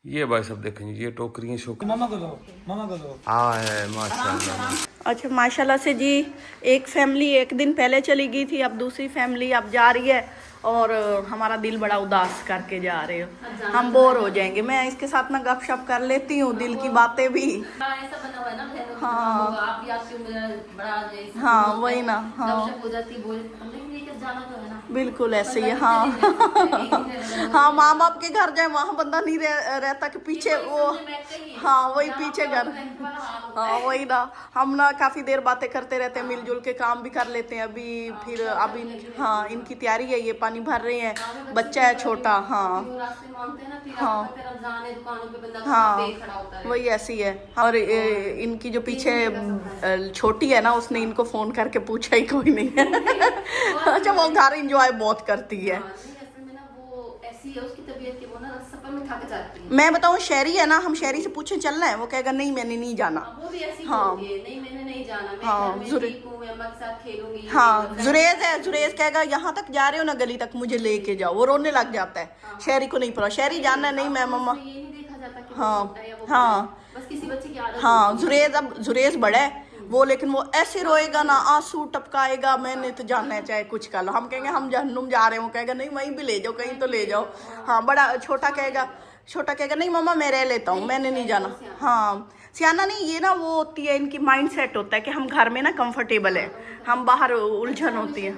ये भाई सब देखेंगे, ये टोकरियाँ शोक मामा को दो, मामा को दो। हाँ है माशाल्लाह। अच्छा माशाल्लाह से जी, एक फैमिली एक दिन पहले चली गई थी, अब दूसरी फैमिली अब जा रही है और हमारा दिल बड़ा उदास करके जा रहे हो, हम बोर हो जाएंगे। मैं इसके साथ ना गपशप कर लेती हूँ, दिल की बातें भी। ऐसा बना हुआ है ना, हाँ आप भी आपकी उम्र बड़ा हाँ वही ना, हाँ हो जाती बोल लेकर जाना तो है ना, बिल्कुल ऐसे ही है। हाँ हाँ, माँ बाप के घर जाए वहाँ बंदा नहीं रहता कि पीछे वो, हाँ वही पीछे घर, हाँ वही ना। हम ना काफ़ी देर बातें करते रहते हैं, मिलजुल के काम भी कर लेते हैं। अभी फिर अभी हाँ इनकी तैयारी है, ये पानी भर रहे हैं, बच्चा है छोटा। हाँ हाँ हाँ वही ऐसी है। और इनकी जो पीछे छोटी है ना, उसने इनको फ़ोन करके पूछा ही कोई नहीं है। अच्छा वो घर इंजॉय बहुत करती है। मैं बताऊँ शहरी है ना, हम शहरी से पूछे चलना है, वो कहेगा नहीं मैंने नहीं जाना। वो भी ऐसी हाँ नहीं मैंने नहीं जाना, मैं हाँ घर में ठीक हूँ, मैं अम्मा के साथ खेलूंगी। हाँ जुरेज है, जुरेज कहेगा यहाँ तक जा रहे हो ना गली तक मुझे लेके जाओ, वो रोने लग जाता है। शहरी को नहीं पता, शहरी जानना नहीं मैं मम्मा। ये नहीं देखा जाता कि हाँ हाँ बस किसी बच्चे की आदत। हाँ जुरेज, अब जुरेज बड़ा है वो, लेकिन वो ऐसे रोएगा ना, आंसू टपकाएगा, मैंने तो जाना है चाहे कुछ कर लो। हम कहेंगे हम जहन्नुम जा रहे हो, कहेगा नहीं वहीं भी ले जाओ, कहीं तो ले जाओ। हाँ बड़ा छोटा कहेगा नहीं मम्मा मैं रह लेता हूँ, मैंने नहीं जाना। हाँ सियाना नहीं, ये ना वो होती है इनकी माइंड सेट होता है कि हम घर में ना कंफर्टेबल है, हम बाहर उलझन होती है।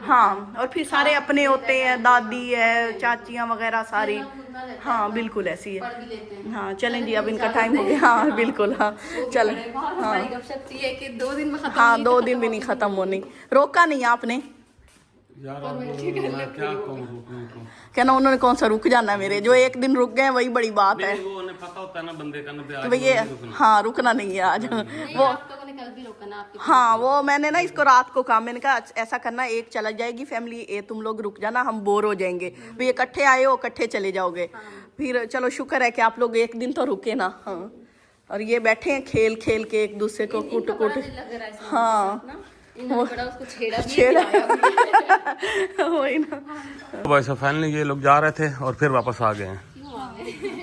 हाँ और फिर सारे अपने होते हैं, दादी है, चाचियाँ वगैरह सारी। हाँ बिल्कुल ऐसी है। हाँ चलें जी, अब इनका टाइम हो गया। हाँ बिल्कुल, हाँ चलें। हाँ कि 2 दिन में खत्म। हाँ 2 दिन भी नहीं खत्म होनी, रोका नहीं आपने यार अब मैं क्या कहूँ रुकने को। कहना उन्होंने कौन सा रुक जाना है, मेरे जो एक दिन रुक गए वही बड़ी बात है। वो उन्हें पता होता है ना बंदे का, कि भाई ये हाँ रुकना नहीं है आज। वो कल भी रोका ना आपके। हाँ वो मैंने ना इसको रात को कहा, मैंने कहा ऐसा करना, एक चला जाएगी फैमिली, ये तुम लोग रुक जाना, हम बोर हो जाएंगे। भाई इकट्ठे आए हो इकट्ठे चले जाओगे। फिर चलो शुक्र है कि आप लोग एक दिन तो रुके ना। हाँ और ये बैठे हैं खेल खेल के एक दूसरे को कूट। हाँ छेड़ा वही ना। तो भाई साहब फाइनली ये लोग जा रहे थे और फिर वापस आ गए हैं।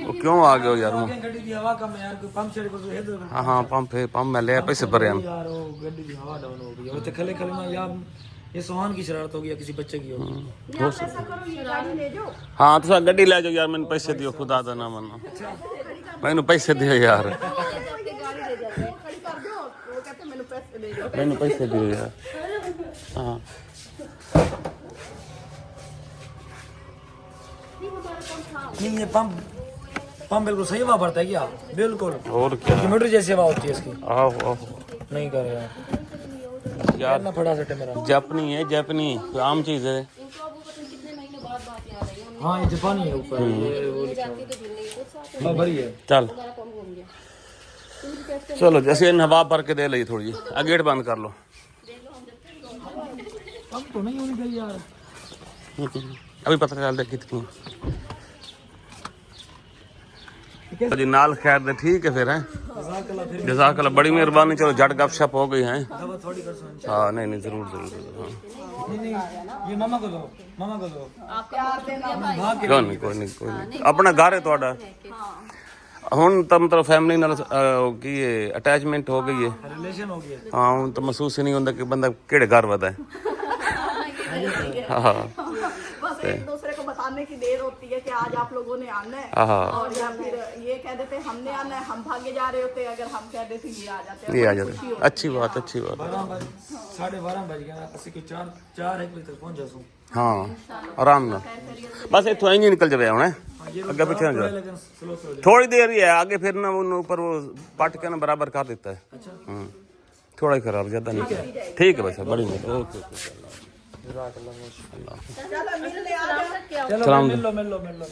वो क्यों आ गए हो यार? वो गड्डी दी हवा कम है यार, कोई पंप छेड़ को है तो हाँ हाँ पंप है, पंप में ले पैसे भरे हम। यार वो गड्डी की हवा डाउन हो गई, और खले खले में यार ये सोहान की शरारत हो गई या किसी बच्चे की होगी। हाँ तो गड्डी ले जाओ यार, मैंने पैसे दियो, खुदा दा ना मनो, मैंने पैसे दियो यार, मैंने पैसे दियो यार। हाँ नहीं ये पंप बिल्कुल सही हवा भरता है क्या? बिल्कुल। और क्या मीटर जैसी हवा होती है इसकी। आओ आओ नहीं कर यार यार ना फटा सटे मेरा। जापनी है, जापनी आम चीज है। हाँ ये जापानी है ऊपर, ये वो लिखा हुआ है। भरी है। चल चलो जैसे नवाब भर के दे ली थोड़ी, गेट बंद कर लो। पंप तो नहीं होनी चाहिए यार, अभी पता चल रहा कितनी जी नाल। खैर दे ठीक है फिर है, जज़ाकल्लाह बड़ी मेहरबानी। चलो झट गपशप हो गई है। हाँ नहीं जरूर जरूर। हाँ ये मामा को दो, मामा को दो। कोई नहीं अपना घर है ਤੁਹਾਡਾ ਹੁਣ ਤਾਂ ਮਤਲਬ ਫੈਮਿਲੀ ਨਾਲ ਕੀ ਅਟੈਚਮੈਂਟ ਹੋ ਗਈ ਹੈ, रिलेशन हो गया। ਹਾਂ ਹੁਣ ਤਾਂ ਮਹਿਸੂਸ ਹੀ ਨਹੀਂ ਹੁੰਦਾ ਕਿ ਬੰਦਾ ਕਿਹੜੇ ਘਰ ਵਦਾ ਹੈ। हाँ बस एक दूसरे को बताने की देर होती है कि आज आप लोगों ने आना है, हाँ और या फिर ये कह देते हमने आना है, हम भागे जा रहे होते, अगर हम कह देते ये आ जाते। ये आ जाते, अच्छी बात अच्छी बात। 12:30 बज गया, ਅਸੀਂ ਕੋਈ 4 1 बजे तक पहुंच जाऊं। हाँ आराम ना, बस इतों इंज निकल जाए हूँ अगे पीछे ना जाओ, लेकिन स्लो थोड़ी देर ही है आगे, फिर ना उन ऊपर वो पट के ना बराबर कर देता है। थोड़ा ही खराब, ज्यादा नहीं। ठीक है भाई बड़ी मेहरबानी। ओके चलो मिल लो।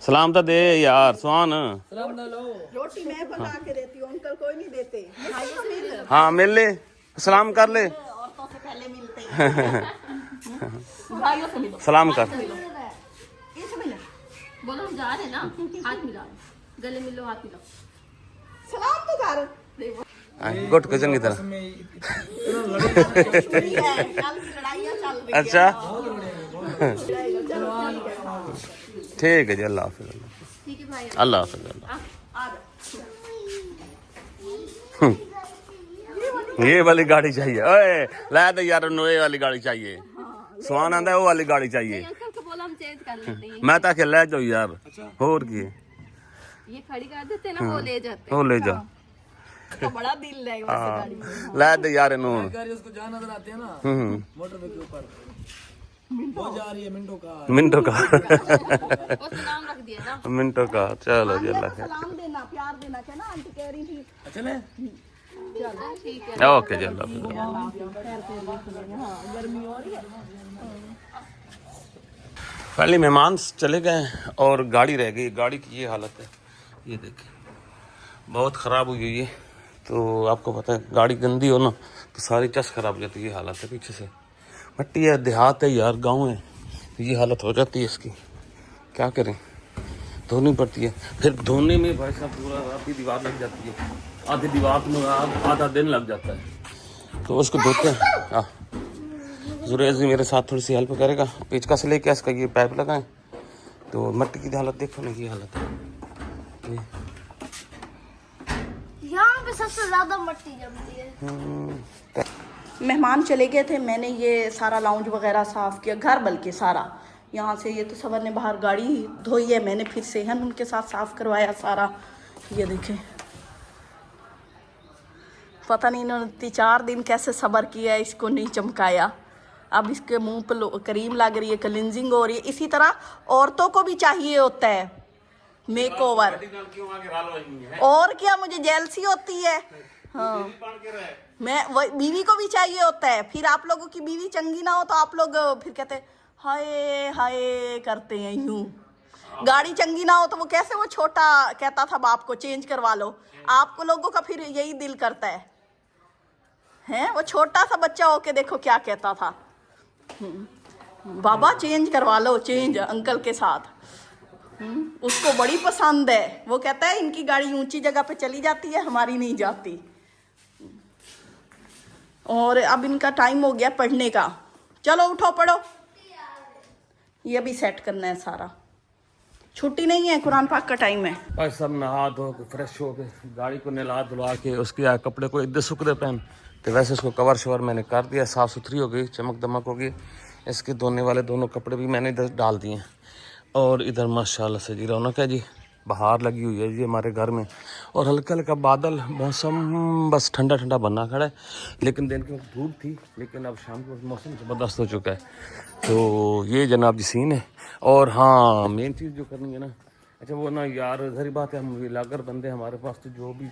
सलाम तो दे यार सुहान। सलाम ना लो। रोटी मैं बना के देती हूँ, अंकल कोई नहीं देते। हाँ मिल ले, सलाम कर ले, औरतों से पहले मिलते हैं, भाइयों से मिलो, सलाम कर। बोलो हम जा रहे हैं ना, हाथ मिलाओ, गले मिलो, हाथ मिलाओ, सलाम तो कर। गुट के चंगी तरह। अच्छा ठीक है जी, अल्लाह हाफिज़। ठीक है भाई। अल्लाह हाफ़िज़। ये वाली गाड़ी चाहिए। ओए ला दे यार, नोए वाली गाड़ी चाहिए। सुहान आंदा वो वाली गाड़ी चाहिए। अंकल को बोला हम चेंज कर लेते हैं। मैं ताकि ले जाओ यार, और की ये खड़ी कर देते ना, वो ले जाते वो ले जाओ। तो बड़ा दिल है वैसे गाड़ी में। ले दे यार इन्हों। गाड़ी उसको जहाँ नजर आते हैं ना मोटरवे के ऊपर, वो जा रही है मिंटो का। मिनटों का उसका नाम रख दिया ना। मिनटों का। चलो जी अल्लाह सलाम देना, प्यार देना, क्या ना आंटी कह रही थी। अच्छा ले ठीक है। ओके जी अल्लाह गर्मी हो रही है। पहले मेहमान चले गए और गाड़ी रह गई। गाड़ी की ये हालत है, ये देखिए बहुत ख़राब हुई है ये। तो आपको पता है गाड़ी गंदी हो ना तो सारी चस ख़राब हो जाती है। ये हालत है, पीछे से मिट्टी है, देहात है यार, गांव है, तो ये हालत हो जाती है इसकी। क्या करें, धोनी पड़ती है। फिर धोने में भाई साहब पूरा आधी दीवार लग जाती है, आधी दीवार में आधा दिन लग जाता है। तो उसको धोते हैं। जुरेज भी मेरे साथ थोड़ी सी हेल्प करेगा, पेचकस लेके इसका ये पाइप लगाएं। तो मिट्टी की हालत देखो ना, ये हालत है। यहाँ पे सबसे ज्यादा मिट्टी जमती है। मेहमान चले गए थे, मैंने ये सारा लाउंज वगैरह साफ़ किया, घर बल्कि सारा। यहाँ से ये तो सबर ने बाहर गाड़ी धोई है, मैंने फिर सेहन उनके साथ साफ़ करवाया सारा। ये देखें, पता नहीं इन्होंने 3-4 दिन कैसे सबर किया है, इसको नहीं चमकाया। अब इसके मुंह पर क्रीम लग रही है, क्लिनजिंग हो रही है। इसी तरह औरतों को भी चाहिए होता है मेकओवर। और क्या, मुझे जेलसी होती है। हाँ, मैं बीवी को भी चाहिए होता है। फिर आप लोगों की बीवी चंगी ना हो तो आप लोग फिर कहते हैं हाय हाय करते हैं यूं। गाड़ी चंगी ना हो तो वो कैसे, वो छोटा कहता था बाप को चेंज करवा लो, आपको लोगों का फिर यही दिल करता है। हैं, वो छोटा सा बच्चा होके देखो क्या कहता था, बाबा चेंज करवा लो, चेंज अंकल के साथ। उसको बड़ी पसंद है। वो कहता है इनकी गाड़ी ऊंची जगह पे चली जाती है, हमारी नहीं जाती। और अब इनका टाइम हो गया पढ़ने का। चलो उठो पढ़ो। ये भी सेट करना है सारा, छुट्टी नहीं है, कुरान पाक का टाइम है। भाई सब नहा धो के फ्रेश हो के गाड़ी को नहला धुला के उसके कपड़े को इधर सुखदे पहन तो वैसे उसको कवर शवर मैंने कर दिया, साफ़ सुथरी हो गई, चमक दमक हो गई। इसके धोने वाले दोनों कपड़े भी मैंने इधर डाल दिए। और इधर माशाल्लाह से जी रौनक है जी, बाहर लगी हुई है जी हमारे घर में। और हल्का हल्का बादल, मौसम बस ठंडा ठंडा बना खड़ा है। लेकिन दिन के वक्त धूप थी, लेकिन अब शाम को मौसम ज़बरदस्त हो चुका है। तो ये जनाब जी सीन है। और हाँ, मेन चीज़ जो करनी है ना, अच्छा वो ना यार जहरी बात है, हम लागर बंदे, हमारे पास तो जो भी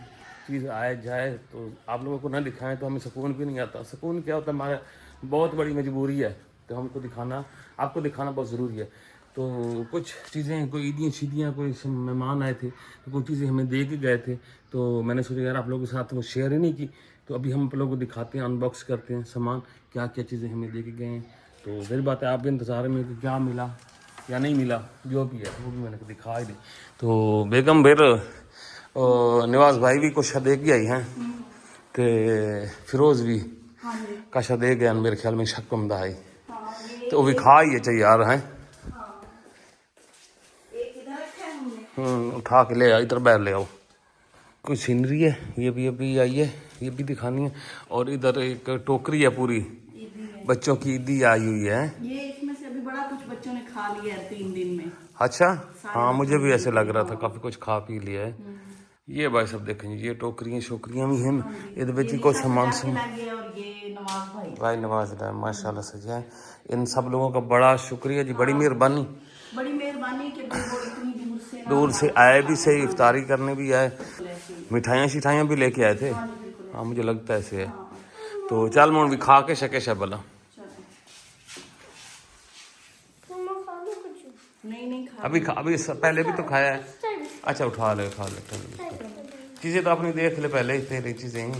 चीज़ आए जाए तो आप लोगों को ना दिखाएं तो हमें सुकून भी नहीं आता। सुकून क्या होता है, हमारा बहुत बड़ी मजबूरी है, तो हमको दिखाना, आपको दिखाना बहुत ज़रूरी है। तो कुछ चीज़ें, कोई ईदियाँ शीदियाँ, कोई मेहमान आए थे तो कुछ चीज़ें हमें दे के गए थे। तो मैंने सोचा यार आप लोगों के साथ वो शेयर ही नहीं की, तो अभी हम आप लोगों को दिखाते हैं, अनबॉक्स करते हैं सामान, क्या क्या चीज़ें हमें दे के गए हैं। तो वही बात है, आप भी इंतज़ार में कि क्या मिला या नहीं मिला, जो भी है वो भी मैंने दिखा ही दी। तो बेगम बेर नवाज भाई भी कुछ दे के आई हैं, तो फिरोज़ भी कशा दे गए मेरे ख्याल में, शक्कम दाई तो वो भी खा ही है चाहिए यार हैं। उठा के ले आओ, इधर बैठ ले आओ। कुछ सीनरी है, ये भी अभी आई है, ये भी दिखानी है। और इधर एक टोकरी है पूरी, बच्चों की ईदी आई हुई है। ये इसमें से अभी बड़ा कुछ बच्चों ने खा लिया है 3 दिन में। अच्छा, हाँ मुझे भी ऐसे लग रहा था, काफ़ी कुछ खा पी लिया है। ये भाई सब देखें, ये टोकरियाँ शोकरियाँ भी हैं, ये बच्ची को सामान और ये नवाज भाई, भाई नवाज भाई माशाल्लाह से जाए। इन सब लोगों का बड़ा शुक्रिया जी, बड़ी मेहरबानी, बड़ी मेहरबानी कि वो इतनी दूर से आए भी सही, इफ्तारी करने भी आए, मिठाइयाँ शिठाइयाँ भी लेके आए थे। हाँ मुझे लगता है ऐसे है। तो चल मोन भी खा के शके शे भला। नहीं खा, अभी पहले भी तो खाया है। अच्छा उठा ले, खा ले, चीज़ें तो आपने देख ले पहले ही, तेरी चीज़ें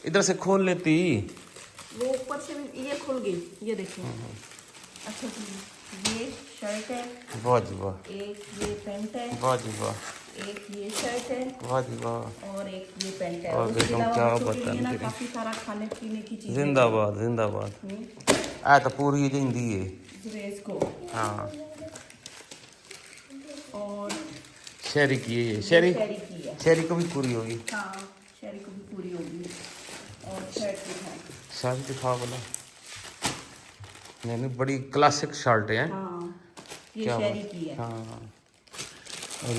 इधर से खोल लेती। वो ऊपर से ये खुल गई, ये देखिए। अच्छा ये शर्ट है, वाह जी वाह, एक ये पैंट है, वाह जी वाह, एक ये शर्ट है, वाह जी वाह, और एक ये पैंट है। और उसके बेगम अलावा क्या बच्चों के लिए ना बताएं, काफी सारा खाने पीने की चीजें जिंदाबाद जिंदाबाद। आ तो पूरी जिंदी है जुरेज को। हाँ। और शहरी की है ये, शहरी शहरी की है। शहरी को भी पूरी होगी। हाँ शहरी को भी पूरी होगी। और शर्ट भी है। शर्ट दिखाओ बोला। नहीं नहीं, बड़ी क्लासिक शर्ट है। हाँ ये क्या शहरी की है। हाँ। और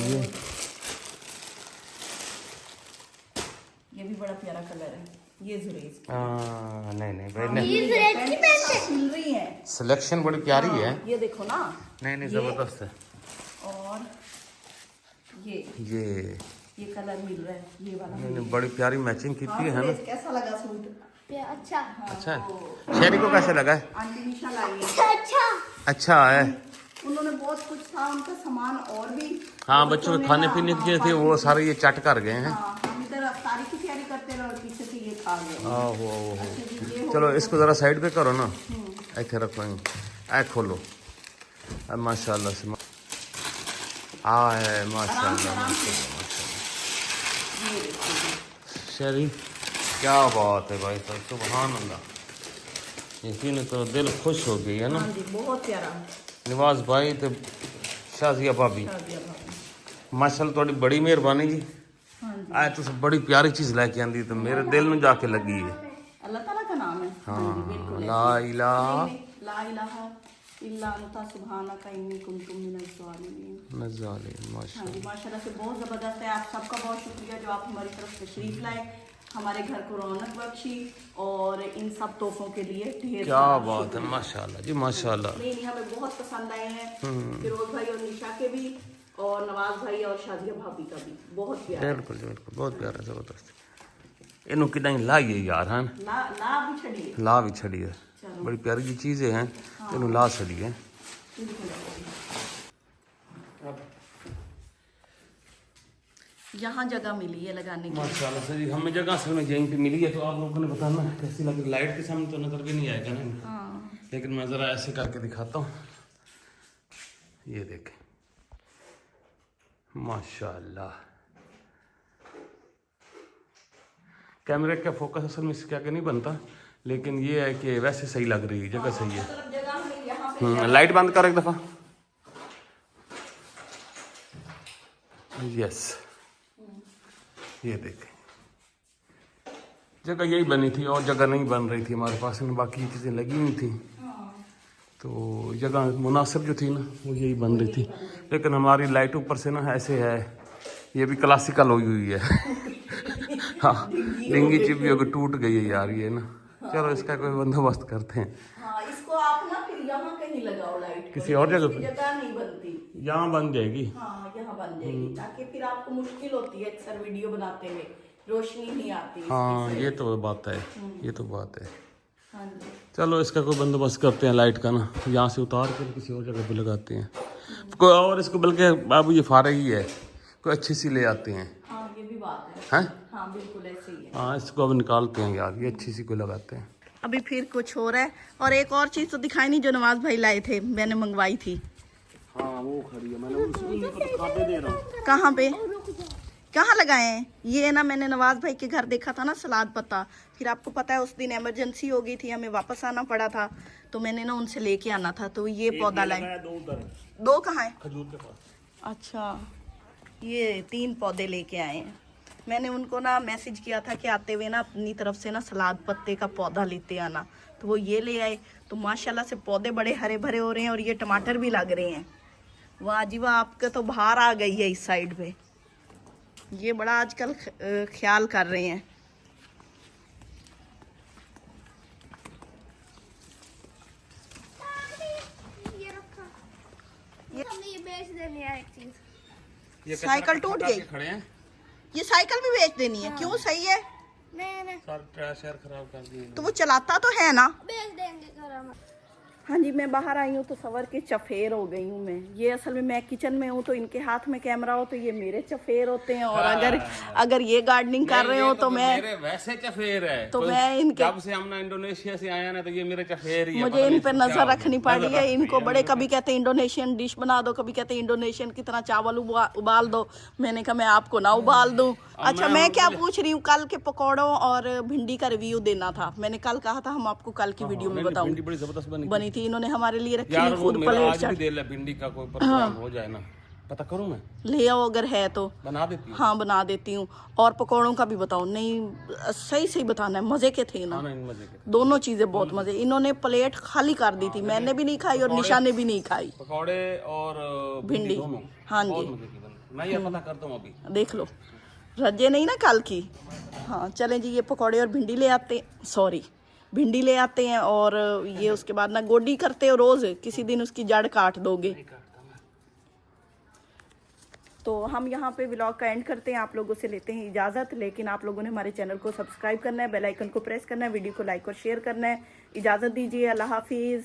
ये भी बड़ा प्यारा कलर है। ये जुरेज की। हाँ नहीं नहीं भाई नहीं, ये रेड की पैंट है। मिल रही है। सिलेक्शन बड़ी प्यारी है। ये देखो ना। नहीं नहीं, ये- जबरदस्त है। और ये ये कलर मिल रहा है, ये वाला। नहीं नहीं, बड़ी प्यारी मैचिंग की हाँ, है ना। जुरेज कैसा लगा सूट? अच्छा अच्छा है। शहरी को कैसे लगा है? आंटी निशा लाई है। अच्छा अच्छा है। उन्होंने बहुत कुछ था उनका सामान और भी। हाँ, बच्चों के खाने पीने के थे वो सारे ये चट कर गए हैं। हाँ, हम इधर अफ्तारी की तैयारी करते रहे और पीछे से ये खा गए। आहो आहो। अच्छा जी, ये हो चलो गया। इसको जरा साइड पे करो ना, ऐसे रखो, ऐ खोलो। अब माशाल्लाह से आए, माशाल्लाह आराम से। माशाल्लाह। ये देखो जी। शहरी क्या बात है भाई साहब, सुभान अल्लाह। यकीन करो दिल खुश हो गई है ना। हाँ जी बहुत प्यारा। निवास भाई तो शाजिया भाभी, शादिया भाभी। माशाल्लाह थोड़ी बड़ी मेहरबानी जी। हाँ जी आए तुम बड़ी प्यारी चीज़ लेके आंदी तो मेरे दिल में जाके लगी है। अल्लाह ताला का नाम है। हाँ जी बिल्कुल। ला इलाहा ला इलाहा इल्ला अंता सुब्हानका इन्नी कुन्तु मिनज़ ज़ालिमीन। नज़ालिम माशा। हाँ जी माशाल्लाह से बहुत ज़बरदस्त है। आप सबका बहुत शुक्रिया जो आप हमारी तरफ तशरीफ लाए, हमारे घर को रौनक बख्शी और इन सब तोहफों के लिए ढेर क्या सारा बात है, शुक्रिया। माशाल्लाह जी माशाल्लाह। नहीं नहीं हमें बहुत पसंद आए हैं। फिरोज भाई और निशा के भी, और नवाज भाई और शादिया भाभी का भी बहुत प्यारा। बिल्कुल बिल्कुल, बहुत प्यारा जबरदस्त। इनू कि लाई है यार, हैं ला ला भी छड़िए। ला भी छड़ी है, चलो। बड़ी प्यारी जी चीज़ें हैं। इनू ला छड़ी है। यहाँ जगह मिली है लगाने की। माशाल्लाह से जी, हमें जगह से हमें यहीं पे मिली है, तो आप लोगों ने बताना कैसी लगी। लाइट के सामने तो नजर भी नहीं आएगा ना, हाँ लेकिन मैं ज़रा ऐसे करके दिखाता हूँ। ये देखें माशाल्लाह। कैमरे का फोकस असल में इसके आगे नहीं बनता, लेकिन ये है कि वैसे सही लग रही है, जगह सही है। मतलब जगह हमें यहाँ पे लाइट बंद कर एक दफ़ा। यस, ये देखें जगह यही बनी थी और जगह नहीं बन रही थी हमारे पास में, बाकी चीज़ें लगी हुई थी। तो जगह मुनासिब जो थी ना वो यही बन रही थी, लेकिन हमारी लाइट ऊपर से ना ऐसे है, ये भी क्लासिकल हुई हुई है। हाँ, डिंगी चिप भी टूट गई है यार ये ना। चलो इसका कोई बंदोबस्त करते हैं। हाँ इसको आप ना फिर यहाँ कहीं लगाओ लाइट को। किसी और जगह पे? जगह नहीं बनती। यहाँ बन जाएगी। हाँ यहाँ बन जाएगी, ताकि फिर आपको मुश्किल होती है अक्सर वीडियो बनाते हुए, रोशनी नहीं आती। हाँ ये तो बात है, ये तो बात है। हाँ जी चलो इसका कोई बंदोबस्त करते हैं लाइट का ना, यहाँ से उतार कर किसी और जगह पे लगाते हैं कोई और। इसको बल्कि बाबू ये फारे ही है, कोई अच्छी सी ले आते हैं। हाँ ये भी बात है। हैं? हाँ बिल्कुल ऐसे ही है। हाँ इसको अब निकालते हैं यार, ये अच्छी सी कोई लगाते हैं। अभी फिर कुछ हो रहा है। और एक और चीज़ तो दिखाई नहीं जो नवाज भाई लाए थे, मैंने मंगवाई थी। हाँ वो खड़ी है, मैंने उनको तो खाते दे रहा हूँ। कहाँ पे, कहाँ लगाए हैं? ये ना मैंने नवाज भाई के घर देखा था ना सलाद पत्ता, फिर आपको पता है उस दिन इमरजेंसी हो गई थी, हमें वापस आना पड़ा था, तो मैंने ना उनसे लेके आना था, तो ये पौधा लाए। दो कहाँ है? खजूर के पास। अच्छा, ये 3 पौधे लेके आए हैं। मैंने उनको ना मैसेज किया था कि आते हुए ना अपनी तरफ से ना सलाद पत्ते का पौधा लेते आना, तो वो ये ले आए। तो माशाल्लाह से पौधे बड़े हरे भरे हो रहे हैं, और ये टमाटर भी लग रहे हैं। वाह जी वाह, आपका तो बाहर आ गई है इस साइड पे। ये बड़ा आजकल ख्याल कर रहे हैं। ये रखा, हमें ये बेच देनी है एक चीज। साइकिल टूट गई। खड़े हैं, ये साइकिल भी बेच देनी है? क्यों, सही है? नहीं सारे टायर खराब कर दिए। तो वो चलाता तो है ना? बेच देंगे घर हम। हाँ जी, मैं बाहर आई हूँ तो सवर के चफेर हो गई हूँ मैं। ये असल में मैं किचन में हूँ, तो इनके हाथ में कैमरा हो तो ये मेरे चफेर होते हैं, और अगर ये गार्डनिंग कर रहे हो तो मैं मेरे वैसे चफेर है। तो मैं इनके जब से हमने इंडोनेशिया से आया ना, तो ये मेरे चफेर ही है। मुझे इन पे नजर रखनी पड़ी है। इनको बड़े कभी कहते हैं इंडोनेशियन डिश बना दो, कभी कहते हैं इंडोनेशियन की तरह चावल उबाल दो। मैंने कहा मैं आपको ना उबाल दूं। अच्छा, मैं क्या पूछ रही हूँ, कल के पकौड़ों और भिंडी का रिव्यू देना था। मैंने कल कहा था हम आपको कल की वीडियो में बताऊंगी। बड़ी जबरदस्त बनी थी, इन्होंने हमारे लिए रखी यार, हुई वो खुद मेरा प्लेट आज भी चाट। दे ले भिंडी का कोई प्रोग्राम हो जाए ना, पता करूँ मैं, ले आओ अगर है तो। बना देती हूँ। हाँ बना देती हूँ। और पकौड़ों का भी बताओ। नहीं सही सही बताना है, मजे के थे ना हाँ, नहीं, मजे के। दोनों चीजें, बहुत मजे। इन्होंने प्लेट खाली कर दी थी, मैंने भी नहीं खाई और निशा ने भी नहीं खाई। पकौड़े और भिंडी। दोनों हाँ बहुत जी, मजे की बनी। मैं ये पता करता हूँ अभी। देख लो रजे नहीं ना कल की। हाँ चलें जी, ये पकौड़े और भिंडी ले आते, सॉरी भिंडी ले आते हैं। और ये उसके बाद ना गोडी करते हो रोज, किसी दिन उसकी जड़ काट दोगे। तो हम यहाँ पे व्लॉग का एंड करते हैं, आप लोगों से लेते हैं इजाज़त। लेकिन आप लोगों ने हमारे चैनल को सब्सक्राइब करना है, बेल आइकन को प्रेस करना है, वीडियो को लाइक और शेयर करना है। इजाज़त दीजिए, अल्लाह हाफिज़।